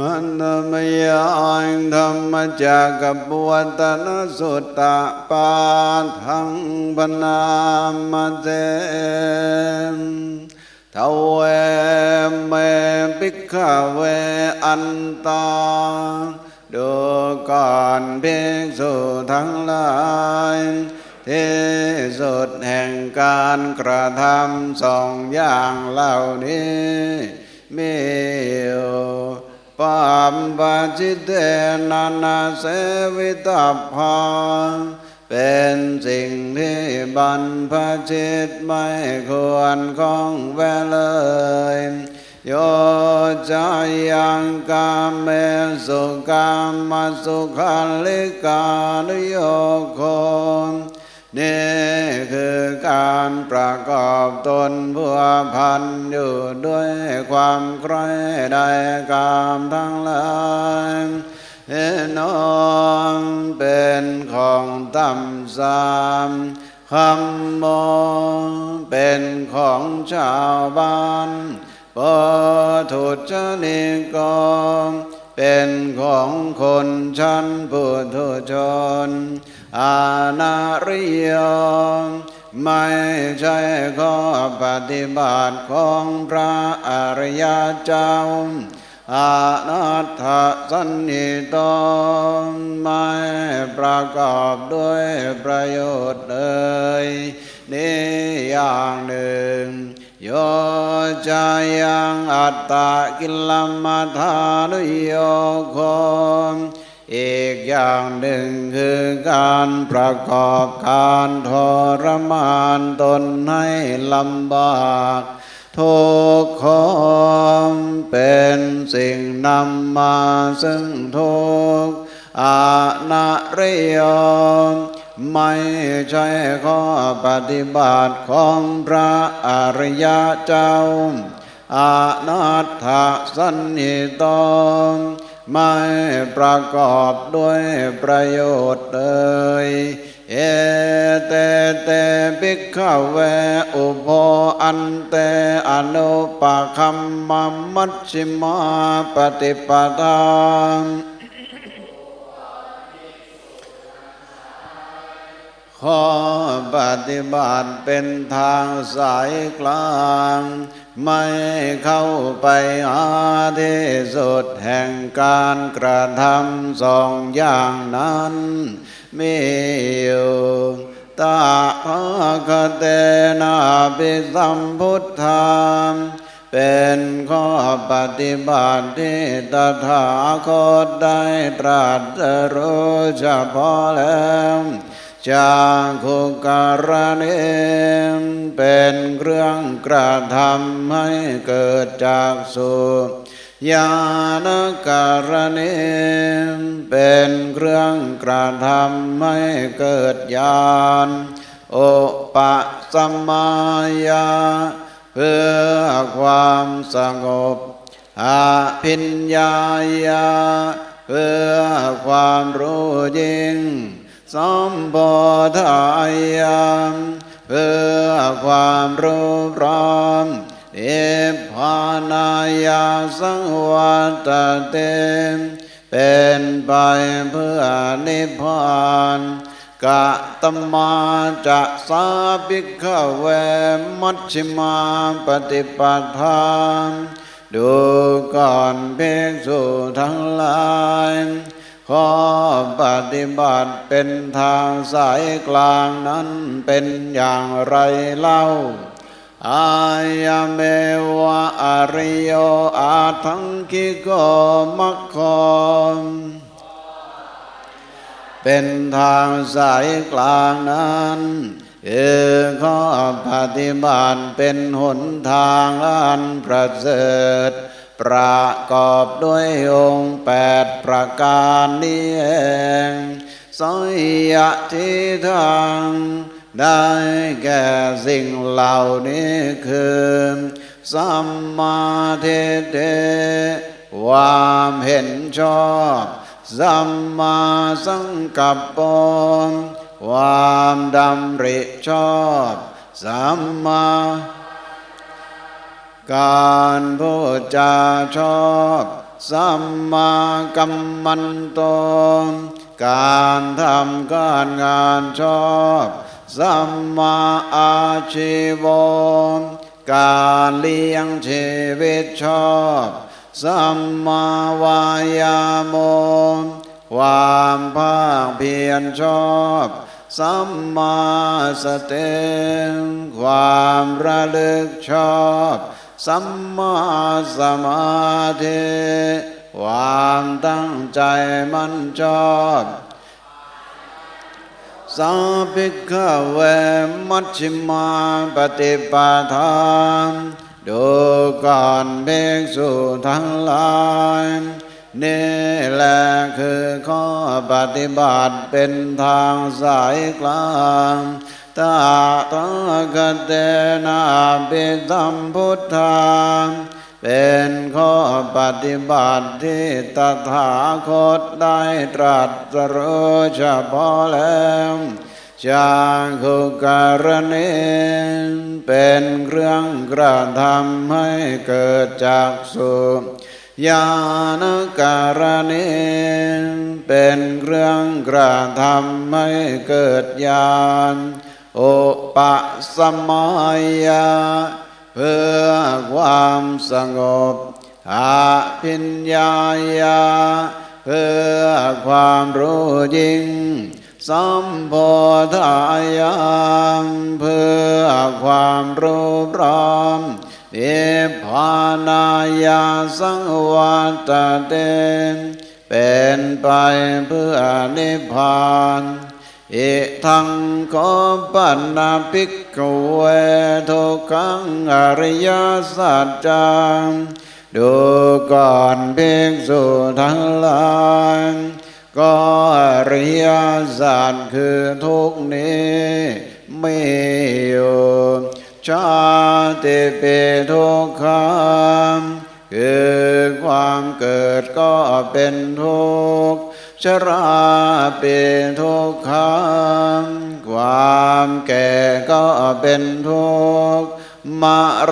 หันธมยังธรรมจักรปวัตนสุตตะปาทังปนามเตทเวเมภิกขเวอันตาดูก่อนภิกษุทั้งหลายที่สุดแห่งการกระทำสองอย่างเหล่านี้มีอยู่ปามปะจิตเตนานาเสวิตาภาเป็นสิ่งที่บรรพชิตไม่ควรข้องแวะเลยโยจายังกามเมสุกามสุขัลลิกานุโยโคนี่คือการประกอบตนพัวพันอยู่ด้วยความใคร่ใดกามทั้งหลายน้องเป็นของต่ำสามคำโมเป็นของชาวบ้านปทุจนิกรเป็นของคนชั้นปุถุชนอานาริยไม่ใช่ข้อปฏิบัติของพระอริยเจ้าอนัตถสันนิโตไม่ประกอบด้วยประโยชน์เลยนี่อย่างหนึ่งโยจายังอัตตกิลมัฏฐานุโยโคอีกอย่างหนึ่งคือการประกอบการทรมานตนให้ลำบากทุกข์เป็นสิ่งนำมาซึ่งทุกข์อานาริยไม่ใช่ข้อปฏิบัติของพระอริยเจ้าอนัตถสันนิโตไม่ประกอบด้วยประโยชน์เลยเอเตเตภิกขเวอุโภอันเตอนุปคัมมัมมัชฌิมาปฏิปทาข้อปฏิบัติเป็นทางสายกลางไม่เข้าไปหาที่สุดแห่งการกระทำสองอย่างนั้นมีอยู่ตาภคเตนะภิสัมพุทธาเป็นข้อปฏิบัติที่ตถาคตได้ตรัสรู้เฉพาะแล้วจาคุการณิเป็นเครื่องกระทำให้เกิดจากสุญาณการณิเป็นเครื่องกระทำให้เกิดญาณโอปะสัมมาญาเพื่อความสงบอาภิญญายาเพื่อความรู้ยิ่งสัมปทายามเพื่อความรู้พร้อมเอภานายาสังวัตเตเป็นไปเพื่อนิพพานกะตมาจะสาภิกขเวมัชฌิมาปฏิปทาดูก่อนภิกษุทั้งหลายข้อปฏิบัติเป็นทางสายกลางนั้นเป็นอย่างไรเล่าอายเมวะอริโยอาทังคิโกมัคคเป็นทางสายกลางนั้นข้อปฏิบัติเป็นหนทางอันประเสริฐประกอบด้วยองค์8ประการนี้เองสัยยะทิทางได้แก่สิ่งเหล่านี้คือสัมมาทิฏฐิความเห็นชอบสัมมาสังกัปปะความดำริชอบสัมมา การพูดจาชอบสัมมากัมมันโตการทำการงานชอบสัมมาอาชีวการเลี้ยงชีวิตชอบสัมมาวายาโมความภาคเพียรชอบสัมมาสติความระลึกชอบสัมมาสมาธิความตั้งใจมั่นชอบสัพพิกขเวมัชฌิมาปฏิปทาดูก่อนภิกษุทั้งหลายนี่แหละคือข้อปฏิบัติเป็นทางสายกลางตถาคตนาภิสัมพุทธาเป็นข้อปฏิบัติที่ตถาคตได้ตรัสรู้เฉพาะแล้วจากขุการณีเป็นเครื่องกระทำให้เกิดจากสุญาณการณีเป็นเครื่องกระทำให้เกิดญาณอุปสัมมายาเพื่อความสงบอภิญญายาเพื่อความรู้ยิ่งสัมโพธายาเพื่อความรู้พร้อมนิพพานายาสังวัตเตเป็นไปเพื่อนิพพานอิทังโคปันนาภิกขเวทุกขังอริยสัจจังดูก่อนภิกษุทั้งหลายก็อริยสัจคือทุกข์นี้ไม่อยู่ชาติปิทุกขังคือความเกิดก็เป็นทุกข์ชราเป็นทุกขังความแก่ก็เป็นทุกข์ม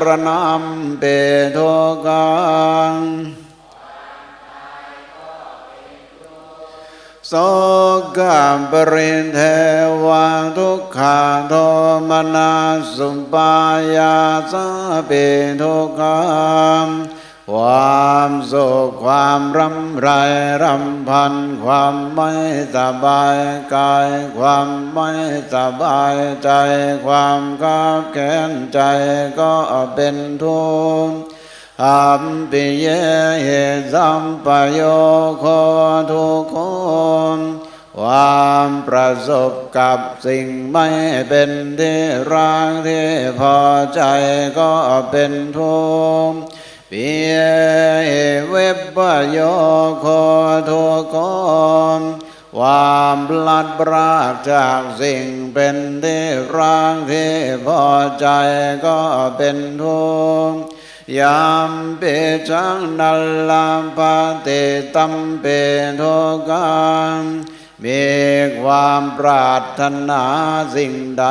รณะเป็นทุกขังโสกปริเทวะทุกขาโทมนัสสุปายาสะเป็นทุกขังความโศกความรำไรรำพันความไม่สบายกายความไม่สบายใจความคับแค้นใจก็เป็นทุกข์อัมปิเยเหสัมปโยโคทุกขความประสบกับสิ่งไม่เป็นที่รักที่พอใจก็เป็นทุกข์ปิเยเวปโยโคทุกขความพลัดพรากจากสิ่งเป็นที่รักที่พอใจก็เป็นทุกข์ยามเปจังนัลลาภเตตัมเปทุกขังมีความปรารถนาสิ่งใด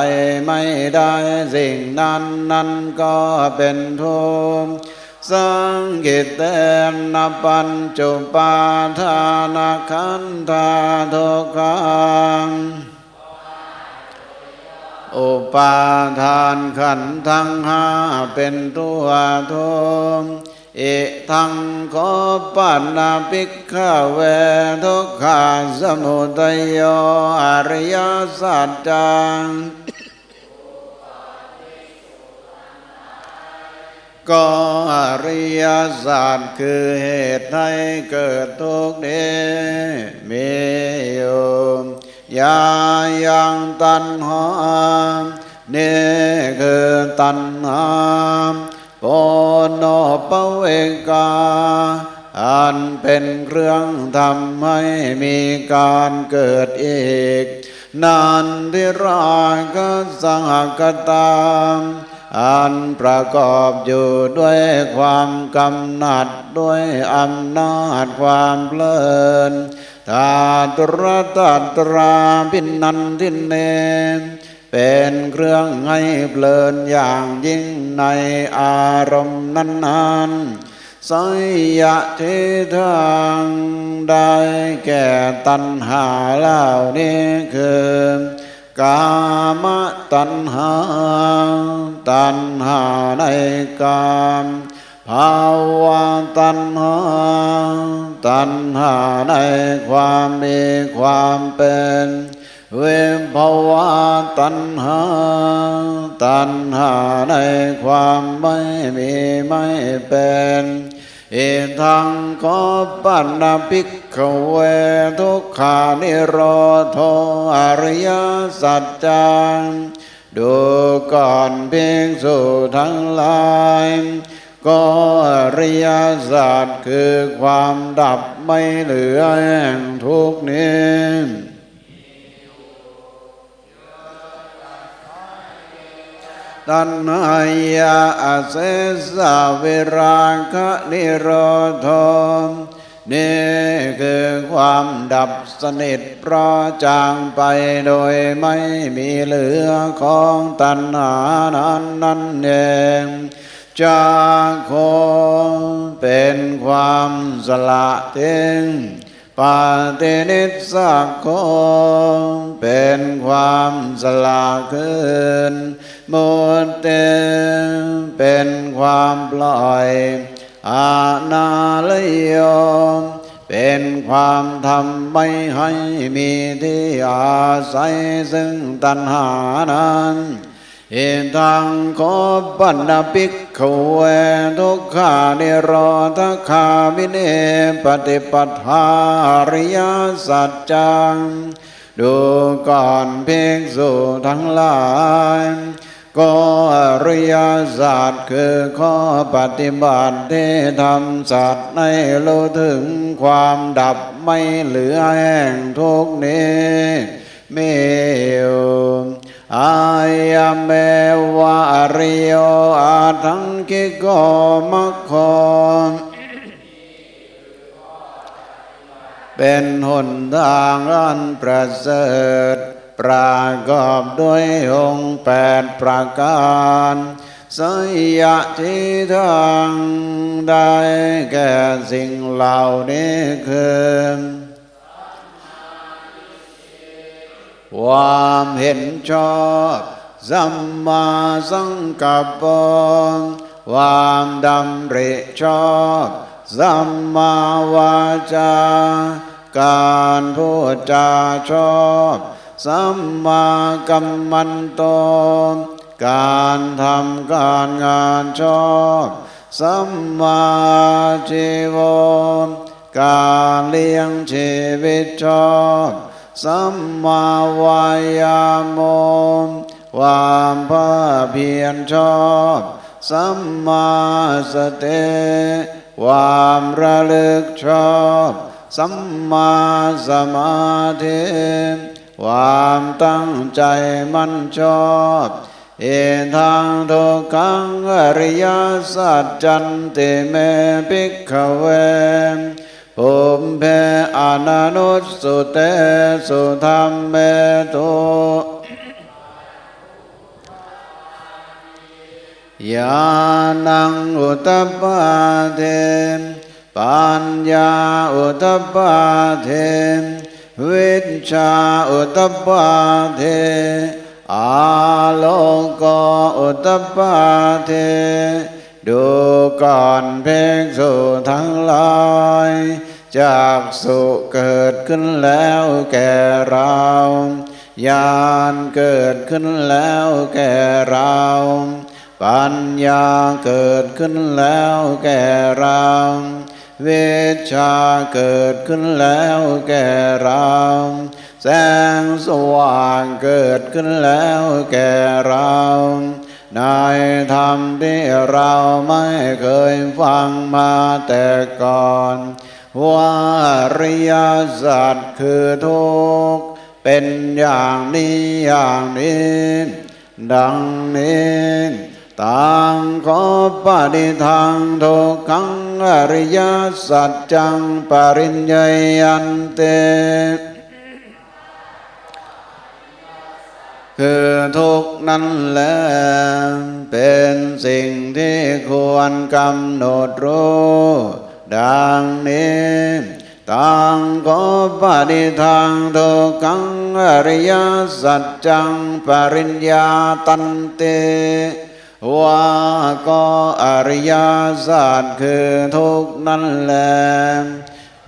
ไม่ได้สิ่งนั้นก็เป็นทุกข์สังกิตเตนะปัญจุปาทานะขันธาทุกขังอุปาทานขันธ์ทั้งห้าเป็นตัวทุกข์อิทังโคปันนาภิกขเวทุกขาสมุทัยโยอริยสัจจังก็อริยสัจคือเหตุให้เกิดทุกข์นี้มีอยู่ยายังตัณหานี่คือตัณหาโปโนปเวกาอันเป็นเครื่องทำให้มีการเกิดอีกนันทิราคะสังกตามอันประกอบอยู่ด้วยความกำหนัดด้วยอำนาจความเพลินตาตระตัตราพินันทิเน เป็นเครื่องให้เพลินอย่างยิ่งในอารมณ์นั้นๆไสยะทิทางได้แก่ตัณหาเหล่านี้คือกามตัณหาตัณหาในกามภาวะตัณหาตัณหาในความมีความเป็นวิภวะตัณหาตัณหาในความไม่มีไม่เป็นอิทังขอปัญญภิกขเวทุกขานิโรธอริยสัจจังดูก่อนภิกษุทั้งหลายก็อริยสัจคือความดับไม่เหลือแห่งทุกข์นี้ตัณหายาอาเสสะเวราคะนิโรธนี่คือความดับสนิทเพราะจางไปโดยไม่มีเหลือของตัณหานั้นเองจากโคเป็นความสละทิ้งปาตินิสสะโคเป็นความสละคืนมุตเตเป็นความปล่อยอานาลโยเป็นความทำไม่ให้มีที่อาศัยซึ่งตัณหานั้นอิทังขอปัญญภิกขเวทุกขานิโรธคามิเนปฏิปทาอริยสัจจังดูก่อนภิกษุทั้งหลายก็อริยสัจคือข้อปฏิบัติที่ทำสัตว์ให้รู้ถึงความดับไม่เหลือแห่งทุกข์นี้มีอยู่อายะเมวะอริโยอาทังคิโกมัคโคเป็นหนทางอันประเสริฐประกอบด้วยองค์8ประการไสยะทิทางได้แก่สิ่งเหล่านี้คือความเห็นชอบสัมมาสังกัปปะความดำริชอบสัมมาวาจาการพูดจาชอบสัมมากัมมันโตการทำการงานชอบสัมมาชีวรการเลี้ยงชีวิตชอบสัมมาวายาโมความภาคเพียรชอบสัมมาสติความระลึกชอบสัมมาสมาธิความตั้งใจมั่นชอบเอทังทุกขังอริยสัจจันติเมภิกขเวภูมิเพอนานุสสุเตสุธรรมเมตุญาณังอุตตปาเทปัญญาอุตตปาเทวิชชาอุตตปาเทอาโลโกอุตตปาเทดูก่อนภิกษุทั้งหลายจักษุเกิดขึ้นแล้วแก่เราญาณเกิดขึ้นแล้วแก่เราปัญญาเกิดขึ้นแล้วแก่เราวิชชาเกิดขึ้นแล้วแก่เราแสงสว่างเกิดขึ้นแล้วแก่เราในธรรมที่เราไม่เคยฟังมาแต่ก่อนว่าอริยสัจคือทุกข์เป็นอย่างนี้อย่างนี้ดังนี้ต่างขอปฏิทังทุกขังอริยสัจจังปริญญายันเต คือทุกข์นั้นแหละเป็นสิ่งที่ควรกำหนดรู้ดังนี้ตังก็ปฏิทังทุกขังอริยสัจจังปริญญาตันเตว่าก็อริยสัจคือทุกข์นั่นแหละ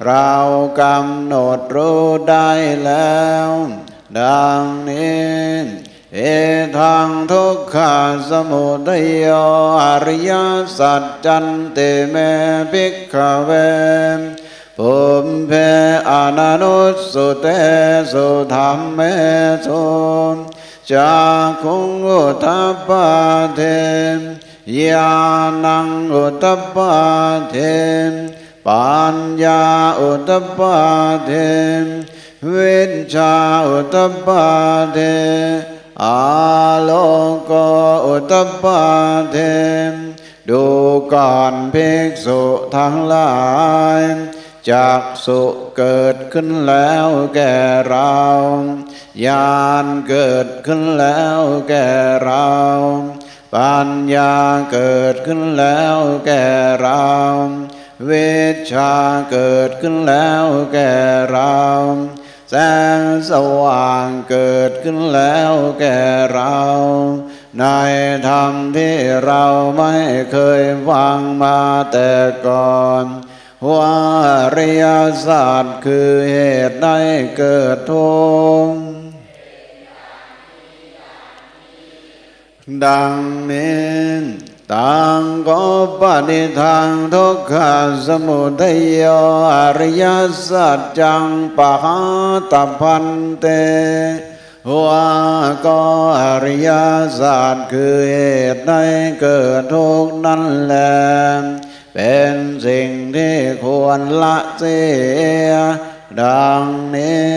เรากำหนดรู้ได้แล้วดังนี้เอทังทุกขาสมุทัยโยอริยสัจจันติเมภิกขเวปุมเพอนันุสสุเตสุธัมเมสุจากขุงอุตตปาเทญาณังอุตตปาเทปัญญาอุตตปาเทวิชชาอุตตปาเทอาโลโกอุตตปาเทดูก่อนภิกษุทั้งหลายจักษุเกิดขึ้นแล้วแก่เราญาณเกิดขึ้นแล้วแก่เราปัญญาเกิดขึ้นแล้วแก่เราวิชชาเกิดขึ้นแล้วแก่เราแสงสว่างเกิดขึ้นแล้วแก่เราในธรรมที่เราไม่เคยฟังมาแต่ก่อนว่าอริยสัจคือเหตุให้เกิดทุกข์ดังนี้ตังก็ปฏิทังทุกขาสมุทัยโยอริยสัจจังปหาตัพพันเตว่าก็อริยสัจคือเหตุให้เกิดทุกข์นั่นแหละเป็นสิ่งที่ควรละเสียดังนี้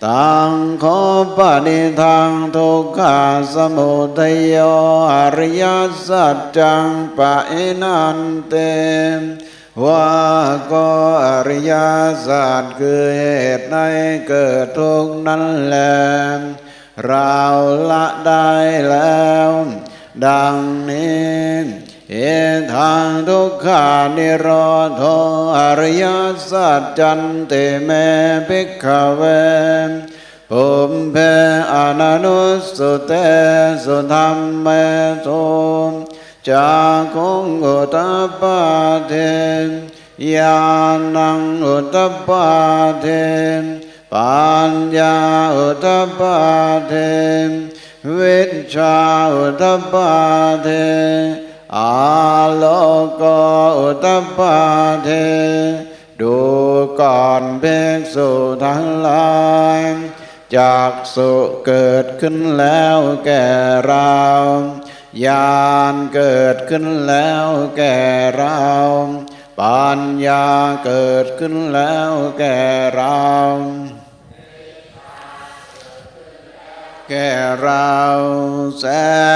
ตังขอปฏิทังทุกขาสมุทัยโยอริยสัจจังปะอินันเตว่าก็อริยสัจคือเหตุให้เกิดทุกข์นั้นแลเราละได้แล้วดังนี้เอทังทุกขานิโรโธอริยสัจจันติเมภิกขเวปุมเพอนันุสสุเตสุธัมเมสุจากขุงอุตตปาเทญาณังอุตตปาเทปัญญาอุตตปาเทวิชชาอุตตปาเทอาโลโกอุตตปาเทดูก่อนภิกษุทั้งหลายจักษุเกิดขึ้นแล้วแก่เราญาณเกิดขึ้นแล้วแก่เราปัญญาเกิดขึ้นแล้วแก่เราแก่เราแส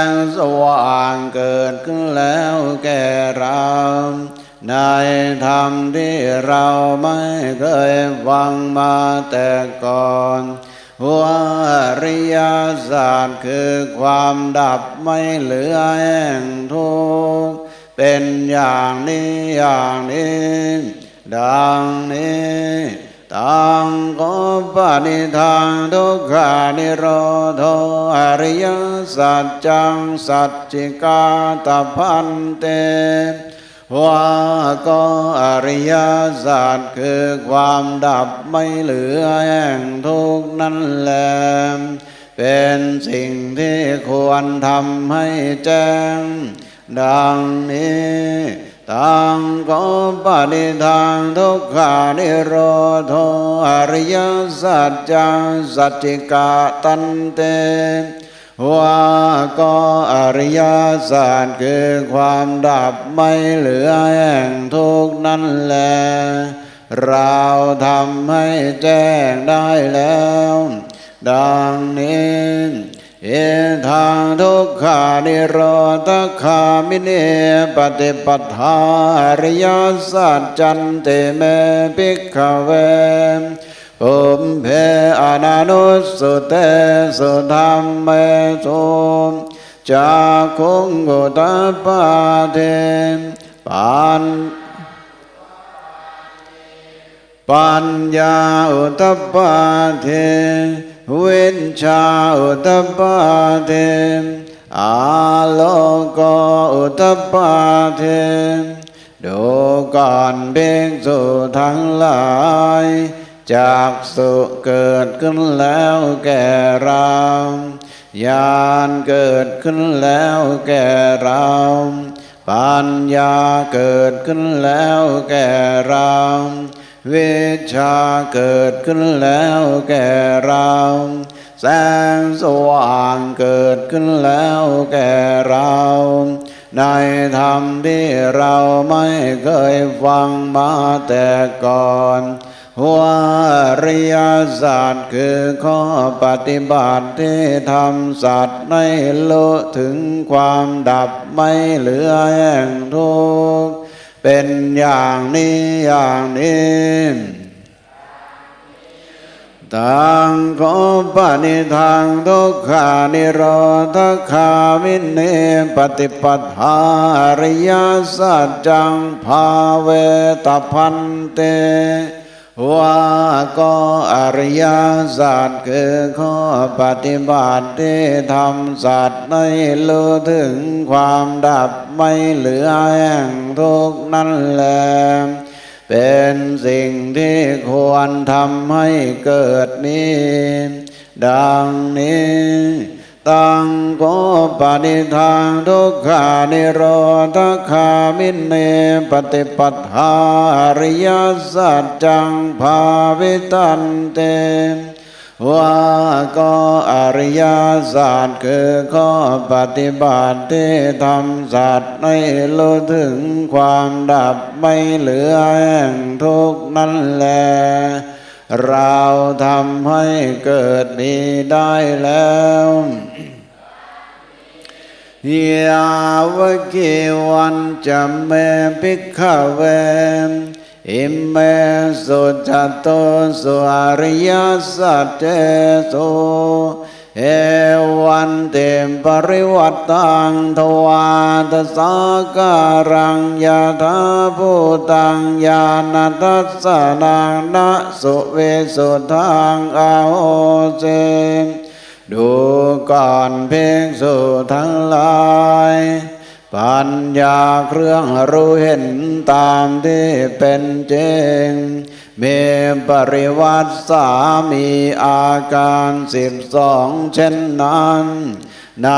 งสว่างเกิดขึ้นแล้วแก่เราในธรรมที่เราไม่เคยฟังมาแต่ก่อนว่าอริยสัจคือความดับไม่เหลือแห่งทุกข์เป็นอย่างนี้อย่างนี้ดังนี้ตังก็ปฏิทังทุกขานิโรโธอริยสัจจังสัจจิกาตพันเตว่าก็อริยสัจคือความดับไม่เหลือแห่งทุกข์นั่นแหละเป็นสิ่งที่ควรทำให้แจ้งดังนี้ตังก็ปฏิทังทุกขานิโรโธอริยสัจจังสัจจิกาตันเตว่าก็อริยสัจคือความดับไม่เหลือแห่งทุกข์นั่นแหละเราทำให้แจ้งได้แล้วดังนี้เอทังทุกขานิโรธคามิเนปฏิปทาอริยสัจจันติเมภิกขเว ปุมเพอนานุสุเตสุธรรมเมสุจากขุงอุตตปาเทปัญญาอุตตปาเทวิชชาอุตตปาเทอาโลโกอุตตปาเทดูก่อนภิกษุทั้งหลายจากสุเกิดขึ้นแล้วแก่เราญาณเกิดขึ้นแล้วแก่เราปัญญาเกิดขึ้นแล้วแก่เราวิชชาเกิดขึ้นแล้วแก่เราแสงสว่างเกิดขึ้นแล้วแก่เราในธรรมที่เราไม่เคยฟังมาแต่ก่อนว่าอริยสัจคือข้อปฏิบัติที่ทำสัตว์ให้รู้ถึงความดับไม่เหลือแห่งทุกข์เป็นอย่างนี้อย่างนี้ทางของปณิทางทุกขานิโรธคามิเนปฏิปทาอริยสัจจังภาเวตพันเตว่าก็อริยสัจคือข้อปฏิบัติที่ทำสัตว์ให้รู้ถึงความดับไม่เหลือแห่งทุกข์นั่นแหละเป็นสิ่งที่ควรทำให้เกิดนี้ดังนี้ตังโกปฏิทางทุกขานิโรธคามิเนปฏิปทาอริยสัจจังภาวิตันเตว่าก็อริยสัจคือข้อปฏิบัติที่ทำสัตว์ให้รู้ถึงความดับไม่เหลือแห่งทุกข์นั่นแหละเราทำให้เกิดนี้ได้แล้วยาวกิวันจะเมภิกขเวอิเมสุจโตสุอริยสัจเจโตเอวันเตมปริวัตตังทวาตสาการังยาธาภูตังญาณทัสสนังนะสุเวสุทังอาโหเสดูก่อนภิกษุทั้งหลายปัญญาเครื่องรู้เห็นตามที่เป็นจริงมีปริวัติสามีอาการ12เช่นนั้นใน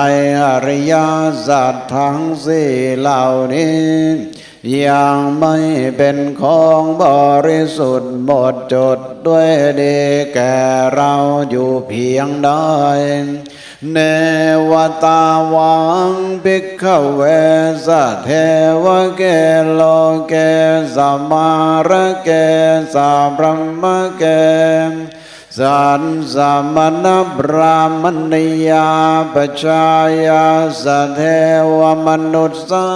อริยสัจทั้งสี่เหล่านี้ยังไม่เป็นของบริสุทธิ์หมดจดด้วยดีแก่เราอยู่เพียงใดเนวตาวังภิกขเวสะเทวเกโลเกสัมมาระเกสัพพมเกสันสัมมณพรามณียาปชายาสะเทวมนุสสา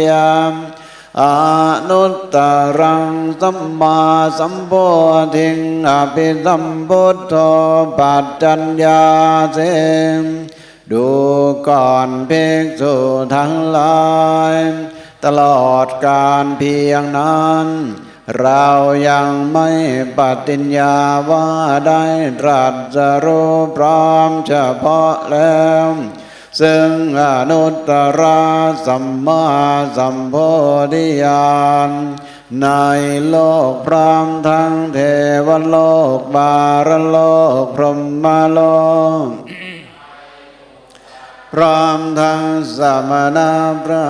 ยามอนุตตรังสัมมาสัมโพธิงอภิสัมพุทโธปัจจัญญาเสดูก่อนภิกษุทั้งหลายตลอดการเพียงนั้นเรายังไม่ปฏิญญาว่าได้ตรัสรู้พร้อมเฉพาะแล้วซึ่งอนุตตรสัมมาสัมโพธิญาณในโลกพร้อมทั้งเทวโลกบารโลกพรหมโลกพร้อมทั้งสมณพรา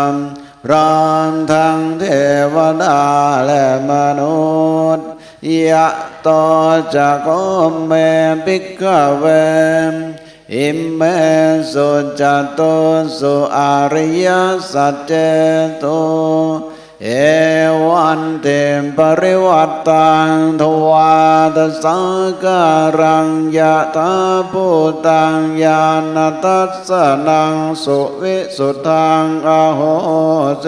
หมณ์พร้อมทั้งเทวดาและมนุษย์ยะโตจักโกเมภิกขเวอิเมสุจโตสุอริยสัจเจโตเอวันเตมปริวัตตังทวาตสาการังยะธาภูตังญาณทัสสนังสุวิสุทธังอโหเส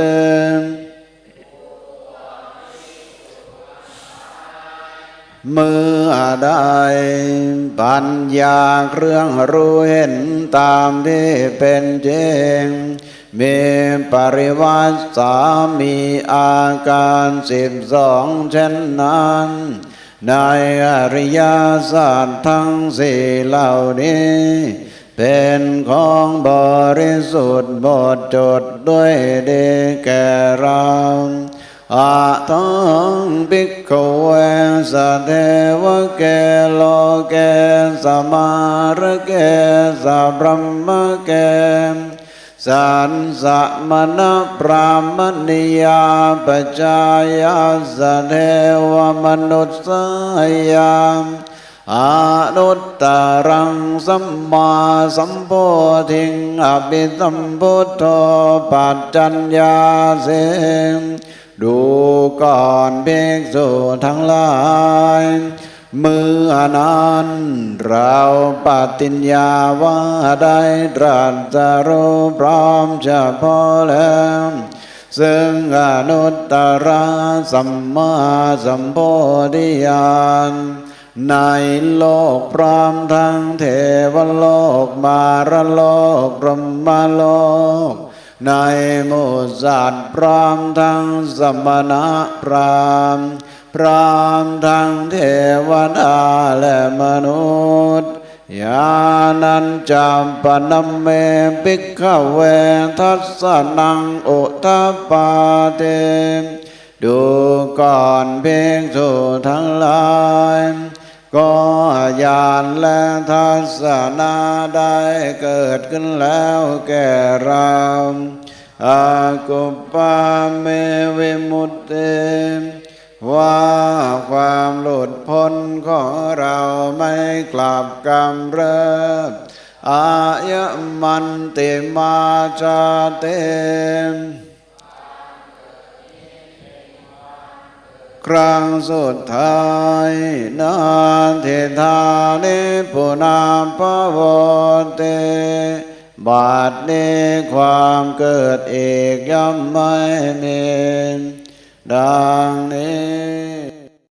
เมื่อใดปัญญาเครื่องรู้เห็นตามที่เป็นจริงมีปริวัติสามีอาการ12เช่นนั้นในอริยสัจทั้งสี่เหล่านี้เป็นของบริสุทธิ์หมดจดด้วยดีแก่เราอะทังภิกขเวสัทเทวะเกโลเกสมาระเกสัพพมะเกสันสะมณพรามณิยาปจายาสเทวมนุสสยามอนุตตรังสัมมาสัมโพธิงอภิสัมพุทโธปัจจัญญาเสดูก่อนภิกษุทั้งหลายเมื่อนั้นเราปฏิญญาว่าได้ตรัสรู้พร้อมเฉพาะแล้วซึ่งอนุตตรสัมมาสัมโพธิญาณในโลกพร้อมทั้งเทวโลกมารโลกพรหมโลกในหมู่สัตว์พร้อมทั้งสมณะพราหมณ์พร้อมทั้งเทวดาและมนุษย์ญาณัญจามปนัมเมภิกขเวทัสสนังอุทธัปปาเตดูก่อนภิกษุทั้งหลายก็ญาณและทัศสนาได้เกิดขึ้นแล้วแก่เราอากุปปาเมวิมุตติว่าความหลุดพ้นของเราไม่กลับกำเริบอายมันติมาจาเตครั้งสุดท้ายนาทิธานิปุนาภวเตบัดนี้ความเกิดอีกย่อมไม่มีดังนี้